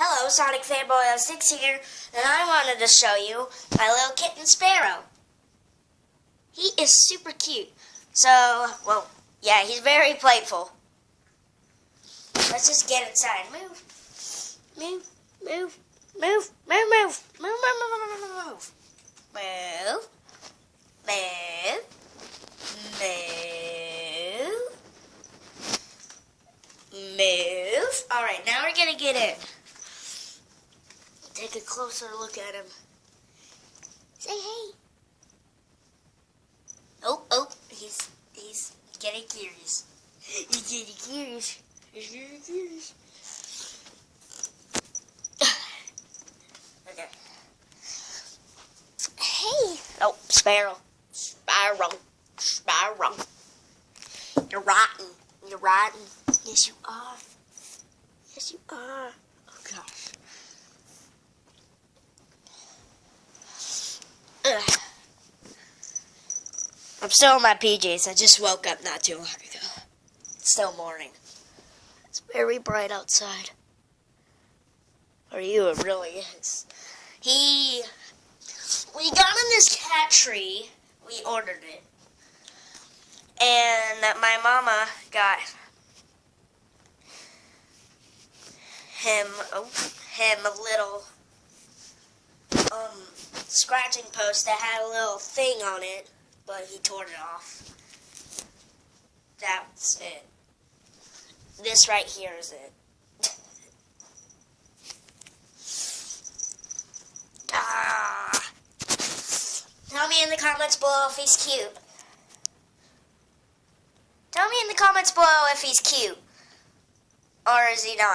Hello, Sonic Fanboy 06 here, and I wanted to show you my little kitten Sparrow. He is super cute. So, well, yeah, he's very playful. Let's just get inside. Move. Move. Move. Move. Move. Move. Move. Move. Move. Move. Move. Move. Move. Move. All right, now we're going to get in. Take a closer look at him. Say hey. Oh, he's getting curious. He's getting curious. He's getting curious. Okay. Hey. Oh, Sparrow. Sparrow. Sparrow. You're rotten. You're rotten. Yes, you are. Yes, you are. Oh, gosh. I'm still in my PJs. I just woke up not too long ago. It's still morning. It's very bright outside. Or you, it really is. We got in this cat tree. We ordered it. And my mama got him a little scratching post that had a little thing on it, but he tore it off. That's it. This right here is it. Tell me in the comments below if he's cute. Tell me in the comments below if he's cute. Or is he not?